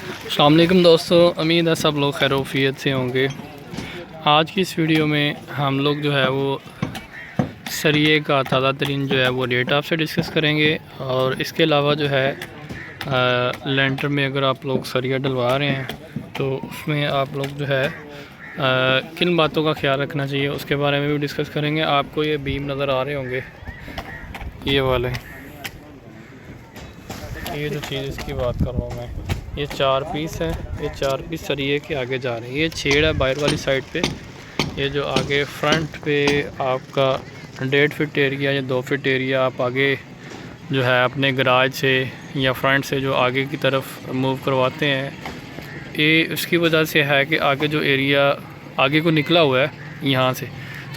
अस्सलाम वालेकुम दोस्तों, उम्मीद है सब लोग खैरोफियत से होंगे। आज की इस वीडियो में हम लोग जो है वो सरिये का ताज़ा तरीन जो है वो रेट आपसे डिस्कस करेंगे। और इसके अलावा जो है लेंटर में अगर आप लोग सरिया डलवा रहे हैं तो उसमें आप लोग जो है किन बातों का ख्याल रखना चाहिए उसके बारे में भी डिस्कस करेंगे। आपको ये बीम नज़र आ रहे होंगे, ये वाले, ये जो चीज़ इसकी बात कर रहा हूँ मैं, ये 4 पीस है। ये 4 पीस सरिये के आगे जा रहे हैं। ये छेड़ है बाहर वाली साइड पे। ये जो आगे फ्रंट पे आपका 1.5 फीट एरिया या 2 फीट एरिया आप आगे जो है अपने गराज से या फ्रंट से जो आगे की तरफ मूव करवाते हैं, ये उसकी वजह से है कि आगे जो एरिया आगे को निकला हुआ है यहाँ से,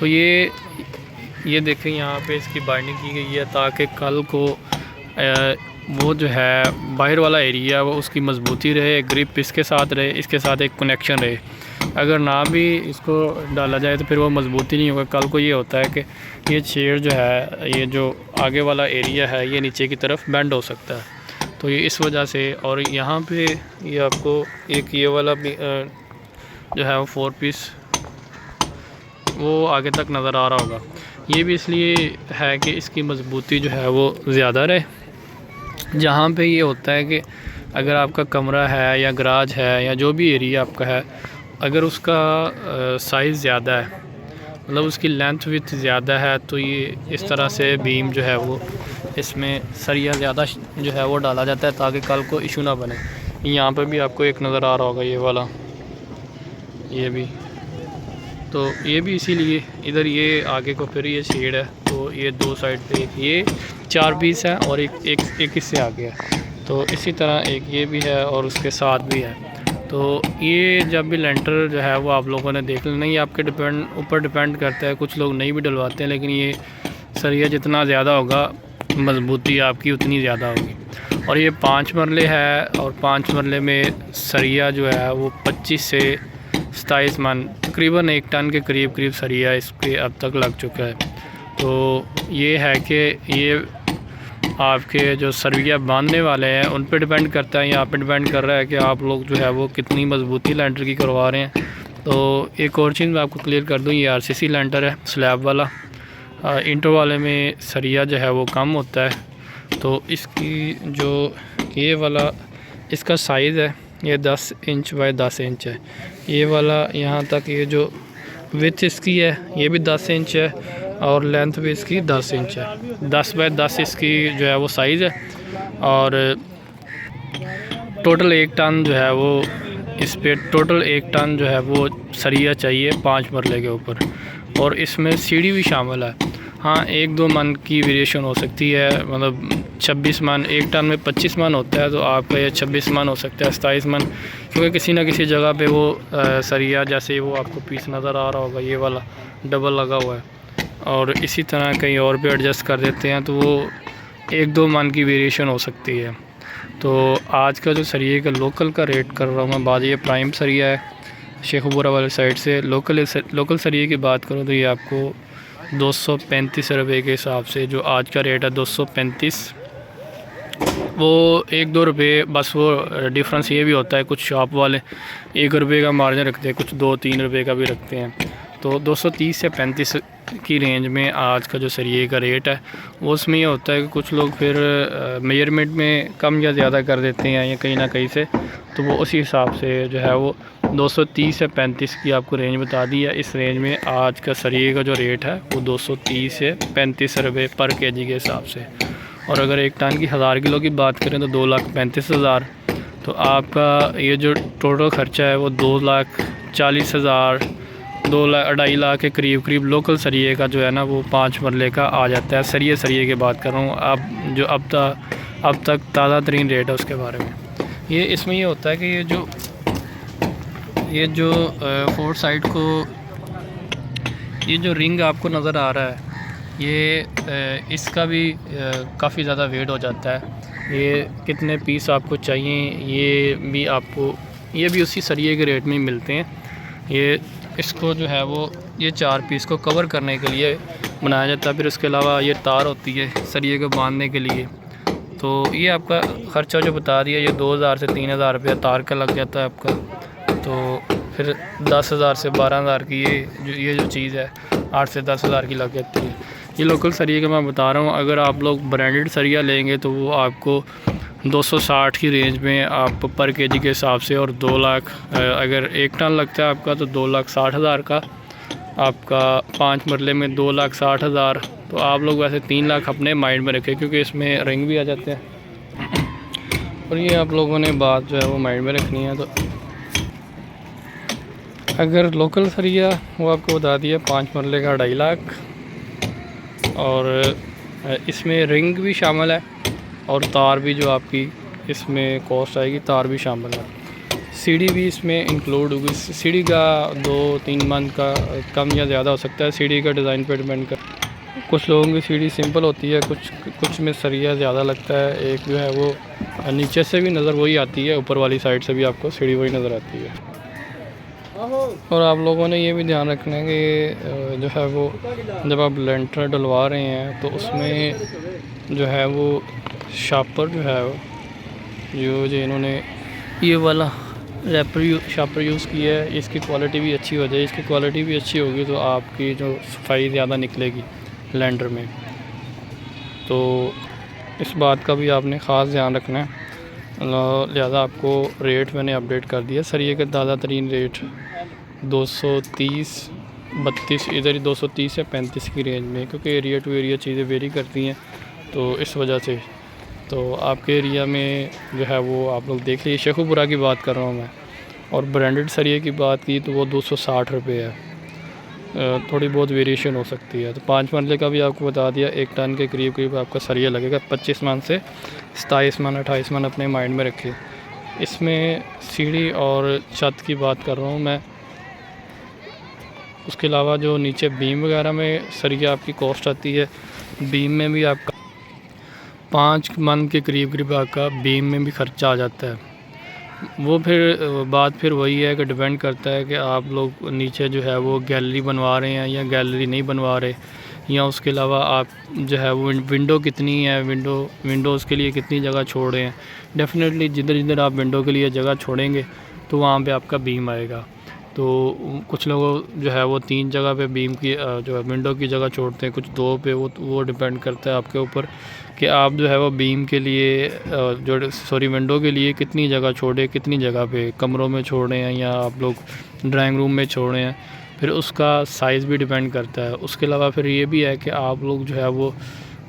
तो ये देखें यहाँ पे इसकी बाइंडिंग की गई है ताकि कल को वो जो है बाहर वाला एरिया वो उसकी मजबूती रहे, ग्रिप इसके साथ रहे, इसके साथ एक कनेक्शन रहे। अगर ना भी इसको डाला जाए तो फिर वो मजबूती नहीं होगा। कल को ये होता है कि ये छेड़ जो है, ये जो आगे वाला एरिया है, ये नीचे की तरफ बेंड हो सकता है। तो ये इस वजह से। और यहाँ पे ये आपको एक ये वाला भी जो है वो 4 पीस वो आगे तक नज़र आ रहा होगा। ये भी इसलिए है कि इसकी मजबूती जो है वो ज़्यादा रहे। जहाँ पे ये होता है कि अगर आपका कमरा है या गराज है या जो भी एरिया आपका है, अगर उसका साइज़ ज़्यादा है, मतलब उसकी लेंथ विथ ज़्यादा है, तो ये इस तरह से बीम जो है वो इसमें सरिया ज़्यादा जो है वो डाला जाता है ताकि कल को इशू ना बने। यहाँ पे भी आपको एक नज़र आ रहा होगा, ये वाला, ये भी, तो ये भी इसीलिए इधर ये आगे को फिर ये शेड है, तो ये दो साइड पे एक ये 4 पीस है और एक इससे आगे है। तो इसी तरह एक ये भी है और उसके साथ भी है। तो ये जब भी लेंटर जो है वो आप लोगों ने देख लेना, ये आपके ऊपर डिपेंड करता है। कुछ लोग नहीं भी डलवाते हैं, लेकिन ये सरिया जितना ज़्यादा होगा मजबूती आपकी उतनी ज़्यादा होगी। और ये 5 मरले है और 5 मरले में सरिया जो है वो 25 से 27 मन, तकरीबन 1 टन के करीब सरिया इसके अब तक लग चुका है। तो ये है कि ये आपके जो सरिया बांधने वाले हैं उन पे डिपेंड करता है, यहाँ पे डिपेंड कर रहा है कि आप लोग जो है वो कितनी मजबूती लेंटर की करवा रहे हैं। तो एक और चीज़ मैं आपको क्लियर कर दूँ, ये आरसीसी लेंटर है स्लैब वाला। इंटर वाले में सरिया जो है वो कम होता है। तो इसकी जो ये वाला इसका साइज़ है ये 10 इंच बाय 10 इंच है। ये वाला यहाँ तक ये जो विथ इसकी है ये भी 10 इंच है और लेंथ भी इसकी 10 इंच है। 10 बाय 10 इसकी जो है वो साइज़ है। और टोटल 1 टन जो है वो इस पे टोटल 1 टन जो है वो सरिया चाहिए 5 मरले के ऊपर। और इसमें सीढ़ी भी शामिल है। हाँ, 1-2 मन की वेरिएशन हो सकती है, मतलब 26 मन, 1 टन में 25 मन होता है तो आपका ये 26 मन हो सकता है, 27 मन, क्योंकि किसी न किसी जगह पे वो सरिया जैसे वो आपको पीस नज़र आ रहा होगा, ये वाला डबल लगा हुआ है। और इसी तरह कहीं और भी एडजस्ट कर देते हैं तो वो 1-2 मन की वेरिएशन हो सकती है। तो आज का जो सरिये का लोकल का रेट कर रहा हूँ मैं बात, ये प्राइम सरिया है शेखपुरा वाले साइड से। लोकल सरिये की बात करूँ तो ये आपको 235 रुपये के हिसाब से जो आज का रेट है 235। वो 1-2 रुपये बस, वो डिफरेंस ये भी होता है, कुछ शॉप वाले 1 रुपये का मार्जिन रखते हैं, कुछ 2-3 रुपये का भी रखते हैं। तो 230 से 35 की रेंज में आज का जो सरिये का रेट है वो उसमें ये होता है कि कुछ लोग फिर मेजरमेंट में कम या ज़्यादा कर देते हैं या कहीं ना कहीं से, तो वो उसी हिसाब से जो है वो 230 से 35 की आपको रेंज बता दी है। इस रेंज में आज का सरिये का जो रेट है वो 230 से 35 रुपये पर केजी के हिसाब से। और अगर 1 टन की 1000 किलो की बात करें तो 2,35,000। तो आपका ये जो टोटल ख़र्चा है वो 2,40,000, 2-2.5 लाख के करीब लोकल सरिये का जो है ना वो 5 मरले का आ जाता है। सरिये की बात कर रहा हूँ। अब जो अब तक ताज़ा तरीन रेट है उसके बारे में, ये इसमें ये होता है कि ये जो 4 साइड को ये जो रिंग आपको नज़र आ रहा है, ये इसका भी काफ़ी ज़्यादा वेट हो जाता है। ये कितने पीस आपको चाहिए ये भी उसी सरिये के रेट में मिलते हैं। ये इसको जो है वो ये 4 पीस को कवर करने के लिए बनाया जाता है। फिर उसके अलावा ये तार होती है सरिये को बांधने के लिए, तो तो ये आपका ख़र्चा जो बता दिया ये 2000 से 3000 रुपया तार का लग जाता है आपका। तो फिर 10,000 से 12,000 की ये जो चीज़ है 8 से 10,000 की लग जाती है। ये लोकल सरिया का मैं बता रहा हूँ। अगर आप लोग ब्रांडेड सरिया लेंगे तो वो आपको 260 की रेंज में आप पर केजी के हिसाब से, और 2 लाख अगर 1 टन लगता है आपका तो 2,60,000 का आपका 5 मरले में 2,60,000। तो आप लोग वैसे 3 लाख अपने माइंड में रखें, क्योंकि इसमें रिंग भी आ जाते हैं। और ये आप लोगों ने बात जो है वो माइंड में रखनी है। तो अगर लोकल सरिया वो आपको बता दिया 5 मरले का 2.5 लाख, और इसमें रिंग भी शामिल है और तार भी जो आपकी इसमें कॉस्ट आएगी, तार भी शामिल है। सीढ़ी भी इसमें इंक्लूड होगी। सीढ़ी का 2-3 मन का कम या ज़्यादा हो सकता है, सीढ़ी का डिज़ाइन पर डिपेंड कर। कुछ लोगों की सीढ़ी सिंपल होती है, कुछ में सरिया ज़्यादा लगता है। एक जो है वो नीचे से भी नज़र वही आती है, ऊपर वाली साइड से भी आपको सीढ़ी वही नज़र आती है। और आप लोगों ने ये भी ध्यान रखना है कि जो है वो जब आप लेंटर डलवा रहे हैं तो उसमें जो है वो शापर जो है जो इन्होंने ये वाला शापर यूज़ किया है, इसकी क्वालिटी भी अच्छी हो जाए। इसकी क्वालिटी भी अच्छी होगी तो आपकी जो सफाई ज़्यादा निकलेगी लेंटर में। तो इस बात का भी आपने ख़ास ध्यान रखना है। लिहाजा आपको रेट मैंने अपडेट कर दिया। सरिये के ताज़ा तरीन रेट 230, 32, इधर ही 230 से 35 की रेंज में, क्योंकि एरिया टू एरिया चीज़ें वेरी करती हैं। तो इस वजह से तो आपके एरिया में जो है वो आप लोग देख लीजिए। शेखुपुरा की बात कर रहा हूँ मैं। और ब्रांडेड सरिये की बात की तो वो 260 रुपये है। थोड़ी बहुत वेरिएशन हो सकती है। तो 5 मरले का भी आपको बता दिया, 1 टन के करीब आपका सरिया लगेगा। 25 मन से 27 मन 28 मन अपने माइंड में रखिए। इसमें सीढ़ी और छत की बात कर रहा हूँ मैं। उसके अलावा जो नीचे बीम वगैरह में सरिया आपकी कॉस्ट आती है, बीम में भी आपका 5 मन के करीब आपका बीम में भी ख़र्चा आ जाता है। वो फिर वही है कि डिपेंड करता है कि आप लोग नीचे जो है वो गैलरी बनवा रहे हैं या गैलरी नहीं बनवा रहे, या उसके अलावा आप जो है वो विंडो कितनी है, विंडोज़ के लिए कितनी जगह छोड़ रहे हैं। डेफ़िनेटली जिधर आप विंडो के लिए जगह छोड़ेंगे तो वहाँ पे आपका बीम आएगा। तो कुछ लोग जो है वो 3 जगह पे बीम की जो है विंडो की जगह छोड़ते हैं, कुछ 2 पे। वो डिपेंड करता है आपके ऊपर कि आप जो है वो बीम के लिए विंडो के लिए कितनी जगह छोड़े, कितनी जगह पे कमरों में छोड़े हैं या आप लोग ड्राइंग रूम में छोड़े हैं। फिर उसका साइज़ भी डिपेंड करता है। उसके अलावा फिर ये भी है कि आप लोग जो है वो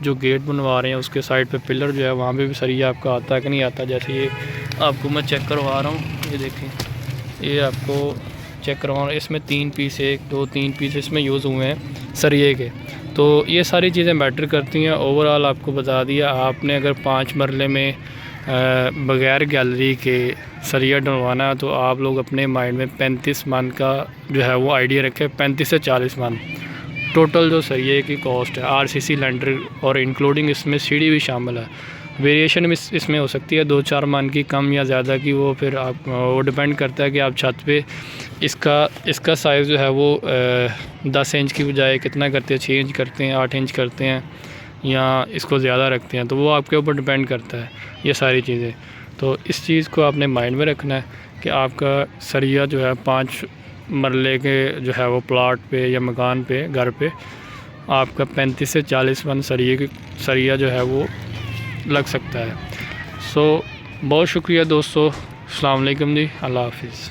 जो गेट बनवा रहे हैं उसके साइड पे पिलर जो है वहाँ पे भी सरिया आपका आता है कि नहीं आता। जैसे ये आपको मैं चेक करवा रहा हूँ, ये देखें, ये आपको चेक करवा रहा हूँ। इसमें 3 पीस, 1 2 3 पीस इसमें यूज़ हुए हैं सरिये के। तो ये सारी चीज़ें मैटर करती हैं। ओवरऑल आपको बता दिया, आपने अगर 5 मरले में बग़ैर गैलरी के सरिया डलवाना तो आप लोग अपने माइंड में 35 मन का जो है वो आइडिया रखें। 35 से 40 मन टोटल जो सरिये की कॉस्ट है, RCC लेंटर और इंक्लूडिंग इसमें सीढ़ी भी शामिल है। वेरिएशन इसमें हो सकती है 2-4 मन की, कम या ज़्यादा की। वो फिर आप वो डिपेंड करता है कि आप छत पे इसका साइज़ जो है वो 10 इंच की बजाय कितना करते हैं, 6 इंच करते हैं, 8 इंच करते हैं, या इसको ज़्यादा रखते हैं। तो वो आपके ऊपर डिपेंड करता है ये सारी चीज़ें। तो इस चीज़ को आपने माइंड में रखना है कि आपका सरिया जो है 5 मरले के जो है वो प्लाट पे या मकान पे, घर पे आपका 35 से 40 मन सरिया जो है वो लग सकता है। सो बहुत शुक्रिया दोस्तों। अस्सलाम वालेकुम जी, अल्लाह हाफिज़।